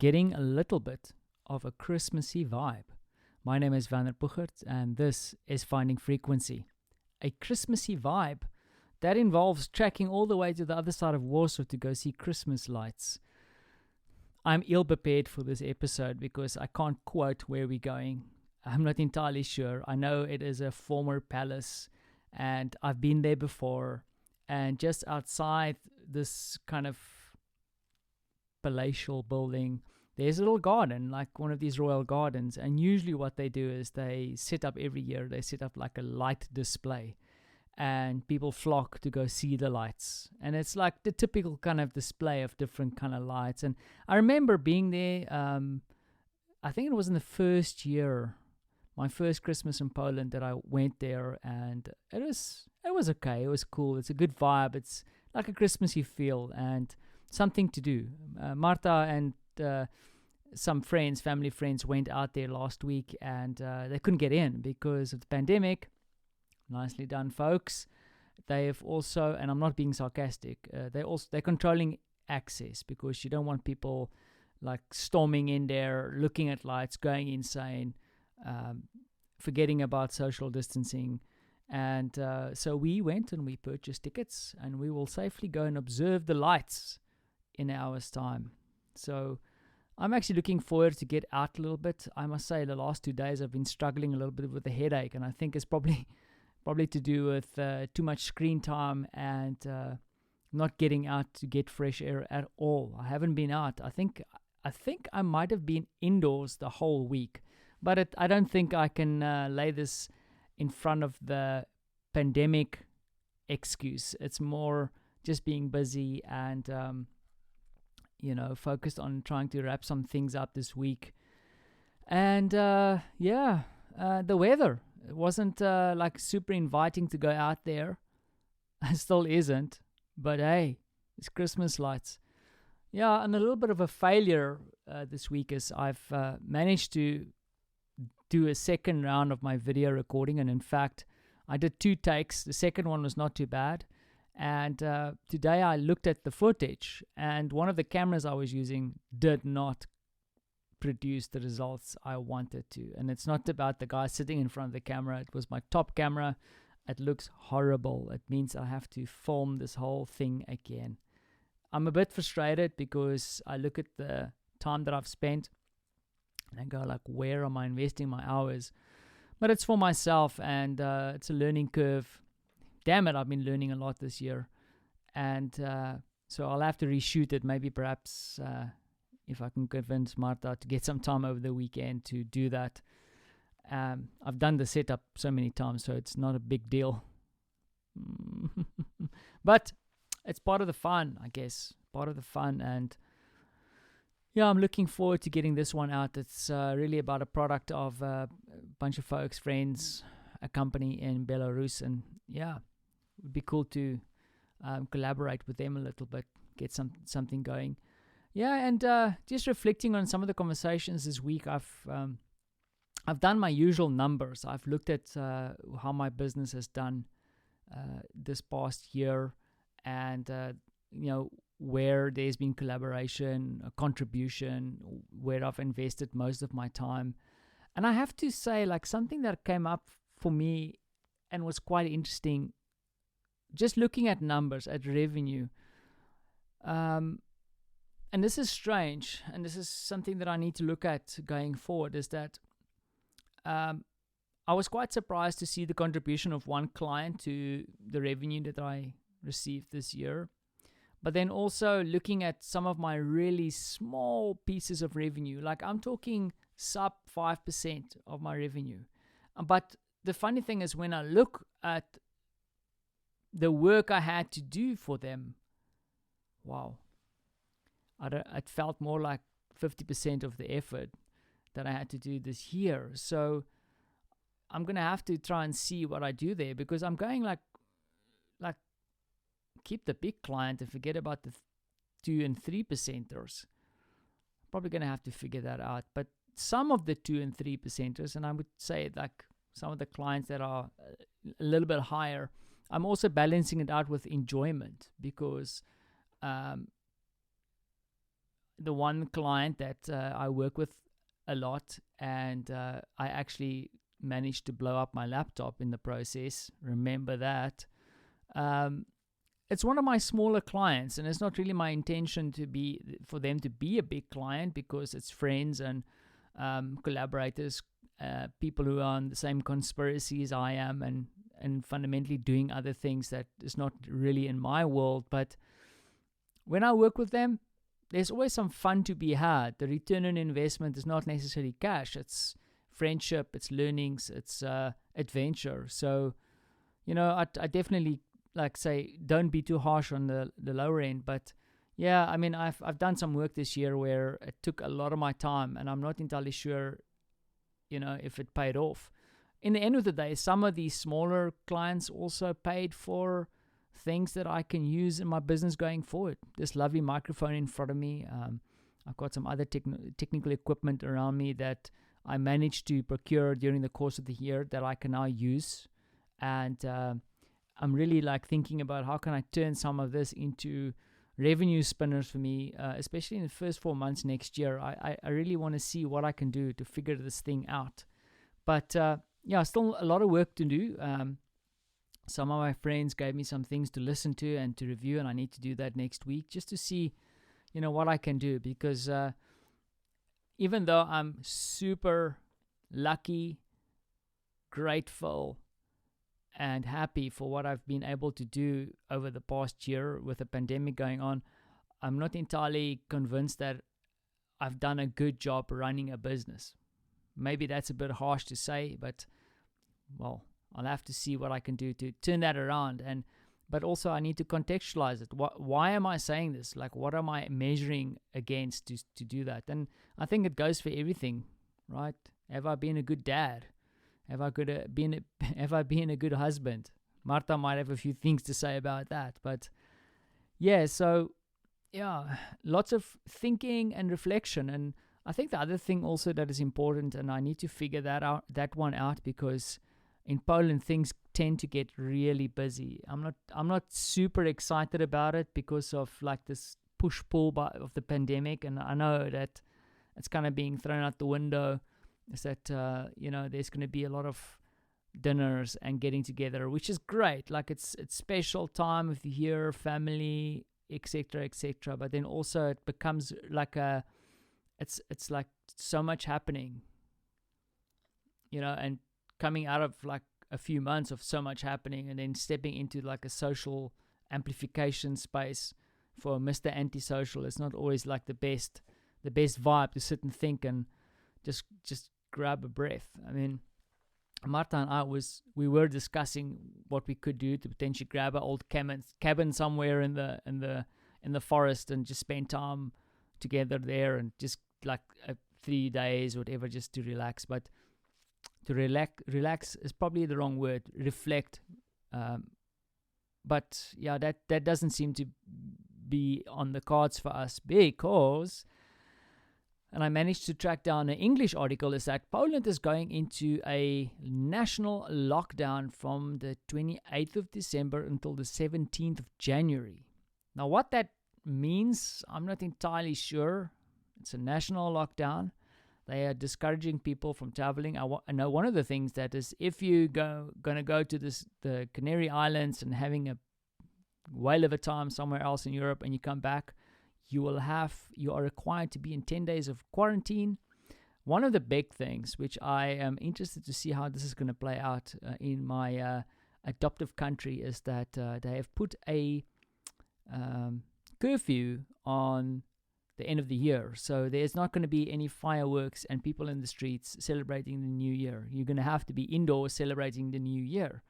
getting a little bit of a Christmassy vibe. My name is Van der Puchert, and this is Finding Frequency. A Christmassy vibe that involves trekking all the way to the other side of Warsaw to go see Christmas lights. I'm ill prepared for this episode because I can't quote where we're going. I'm not entirely sure. I know it is a former palace, and I've been there before. And just outside this kind of palatial building, there's a little garden, like one of these royal gardens. And usually what they do is they set up every year, they set up like a light display. And people flock to go see the lights. And it's like the typical kind of display of different kind of lights. And I remember being there, I think it was in the first year, my first Christmas in Poland, that I went there, and it was okay. It was cool. It's a good vibe. It's like a Christmassy feel and something to do. Marta and some friends, family friends, went out there last week, and they couldn't get in because of the pandemic. Nicely done, folks. They have also, and I'm not being sarcastic, they're controlling access because you don't want people like storming in there, looking at lights, going insane, forgetting about social distancing. And so we went and we purchased tickets, and we will safely go and observe the lights in an hour's time. So I'm actually looking forward to get out a little bit. I must say the last 2 days I've been struggling a little bit with a headache, and I think it's probably to do with too much screen time and not getting out to get fresh air at all. I haven't been out. I think I might have been indoors the whole week, but I don't think I can lay this in front of the pandemic excuse. It's more just being busy and focused on trying to wrap some things up this week. And the weather. It wasn't like super inviting to go out there. It still isn't. But hey, it's Christmas lights. Yeah, and a little bit of a failure this week is I've managed to do a second round of my video recording. And in fact, I did 2 takes. The second one was not too bad. And today I looked at the footage, and one of the cameras I was using did not produce the results I wanted to. And it's not about the guy sitting in front of the camera. It was my top camera. It looks horrible. It means I have to film this whole thing again. I'm a bit frustrated because I look at the time that I've spent and I go like, where am I investing my hours? But it's for myself, and it's a learning curve. Damn it, I've been learning a lot this year. And so I'll have to reshoot it, maybe perhaps if I can convince Marta to get some time over the weekend to do that. I've done the setup so many times, so it's not a big deal. But it's part of the fun, I guess. Part of the fun. And yeah, I'm looking forward to getting this one out. It's really about a product of a bunch of folks, friends, a company in Belarus. And yeah, it would be cool to collaborate with them a little bit, get something going. Yeah, and just reflecting on some of the conversations this week, I've done my usual numbers. I've looked at how my business has done this past year, and where there's been collaboration, a contribution, where I've invested most of my time. And I have to say, like, something that came up for me and was quite interesting, just looking at numbers, at revenue. And this is strange, and this is something that I need to look at going forward, is that I was quite surprised to see the contribution of one client to the revenue that I received this year. But then also looking at some of my really small pieces of revenue, like I'm talking sub 5% of my revenue. But the funny thing is, when I look at the work I had to do for them, wow. It felt more like 50% of the effort that I had to do this year. So I'm going to have to try and see what I do there, because I'm going like keep the big client and forget about the 2 and 3%ers. Probably going to have to figure that out. But some of the 2 and 3%ers, and I would say like some of the clients that are a little bit higher, I'm also balancing it out with enjoyment, because the one client that I work with a lot, and I actually managed to blow up my laptop in the process. Remember that. It's one of my smaller clients, and it's not really my intention for them to be a big client, because it's friends and collaborators, people who are on the same conspiracy as I am, and fundamentally doing other things that is not really in my world. But when I work with them, there's always some fun to be had. The return on investment is not necessarily cash. It's friendship, it's learnings, it's adventure. So, I definitely say don't be too harsh on the lower end. But yeah, I mean, I've done some work this year where it took a lot of my time, and I'm not entirely sure, if it paid off. In the end of the day, some of these smaller clients also paid for things that I can use in my business going forward. This lovely microphone in front of me. I've got some other technical equipment around me that I managed to procure during the course of the year that I can now use. And I'm really thinking about how can I turn some of this into revenue spinners for me, especially in the first 4 months next year. I really want to see what I can do to figure this thing out. But still a lot of work to do. Some of my friends gave me some things to listen to and to review, and I need to do that next week just to see, what I can do. Because even though I'm super lucky, grateful, and happy for what I've been able to do over the past year with the pandemic going on, I'm not entirely convinced that I've done a good job running a business. Maybe that's a bit harsh to say, but, well, I'll have to see what I can do to turn that around. But also I need to contextualize it. Why am I saying this? What am I measuring against to do that? And I think it goes for everything, right? Have I been a good dad? Have I been a good husband? Martha might have a few things to say about that. But yeah, so yeah, lots of thinking and reflection. And I think the other thing also that is important, and I need to figure that one out, because in Poland things tend to get really busy. I'm not super excited about it because of this push-pull of the pandemic, and I know that it's kind of being thrown out the window. Is that there's going to be a lot of dinners and getting together, which is great. It's special time of the year, family, etc., etc. But then also it becomes it's like so much happening, and coming out of a few months of so much happening, and then stepping into a social amplification space for Mr. Antisocial. It's not always the best vibe to sit and think and just grab a breath. I mean, Marta and I we were discussing what we could do to potentially grab an old cabin somewhere in the forest and just spend time together there, and just 3 days, whatever, just to relax. But to relax is probably the wrong word. Reflect. But yeah, that doesn't seem to be on the cards for us, because, and I managed to track down an English article, is that Poland is going into a national lockdown from the 28th of December until the 17th of January. Now, what that means, I'm not entirely sure. It's a national lockdown. They are discouraging people from traveling. I know one of the things that is, if you gonna go to the Canary Islands and having a whale of a time somewhere else in Europe, and you come back, you are required to be in 10 days of quarantine. One of the big things, which I am interested to see how this is going to play out in my adoptive country, is that they have put a curfew on the end of the year. So there's not going to be any fireworks and people in the streets celebrating the new year. You're going to have to be indoors celebrating the new year,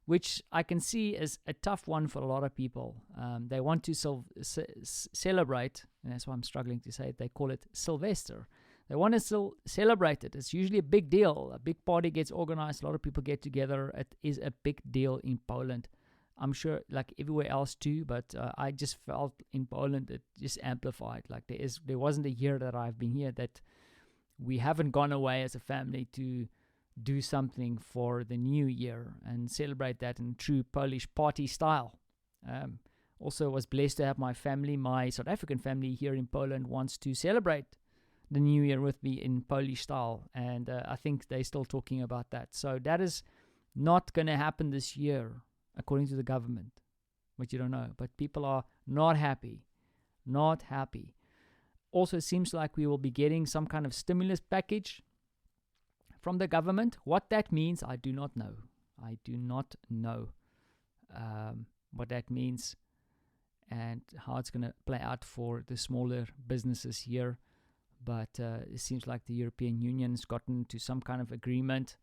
which I can see is a tough one for a lot of people. They want to celebrate, and that's why I'm struggling to say it. They call it Sylvester. They want to still celebrate it. It's usually a big deal. A big party gets organized. A lot of people get together. It is a big deal in Poland. I'm sure everywhere else too, but I just felt in Poland it just amplified. There wasn't a year that I've been here that we haven't gone away as a family to do something for the new year and celebrate that in true Polish party style. also was blessed to have my family, my South African family here in Poland, wants to celebrate the New Year with me in Polish style, and I think they're still talking about that. So that is not going to happen this year, according to the government, which you don't know. But people are not happy. Not happy. Also, it seems like we will be getting some kind of stimulus package from the government. What that means, I do not know. I do not know what that means and how it's going to play out for the smaller businesses here. But it seems like the European Union has gotten to some kind of agreement,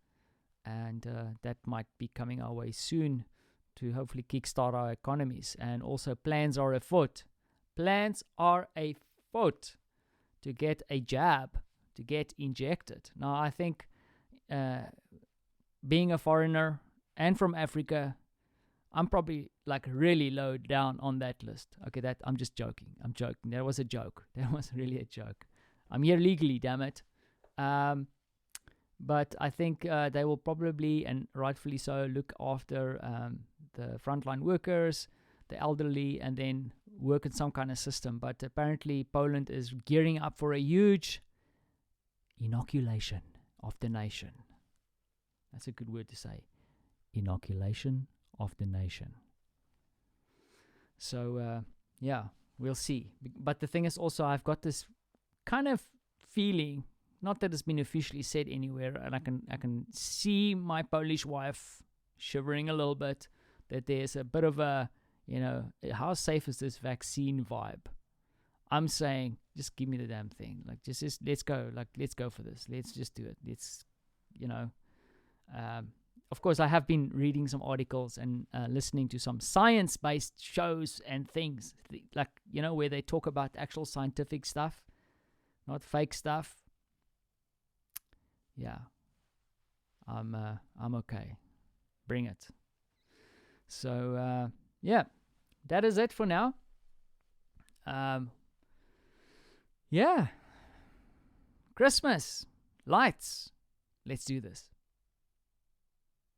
and that might be coming our way soon to hopefully kickstart our economies. And also plans are afoot. Plans are afoot to get a jab, to get injected. Now, I think being a foreigner and from Africa, I'm probably like really low down on that list. Okay, that I'm just joking. I'm joking. That was a joke. That was really a joke. I'm here legally, damn it. But I think they will probably, and rightfully so, look after the frontline workers, the elderly, and then work in some kind of system. But apparently Poland is gearing up for a huge inoculation of the nation. That's a good word to say. Inoculation of the nation. So, yeah, we'll see. But the thing is also, I've got this kind of feeling, not that it's been officially said anywhere, and I can see my Polish wife shivering a little bit, that there's a bit of a, how safe is this vaccine vibe? I'm saying, just give me the damn thing. Like, just let's go. Like, let's go for this. Let's just do it. Let's, of course, I have been reading some articles and listening to some science-based shows and things, like, where they talk about actual scientific stuff, not fake stuff. Yeah, I'm okay. Bring it. So, yeah, that is it for now. Yeah, Christmas, lights. Let's do this.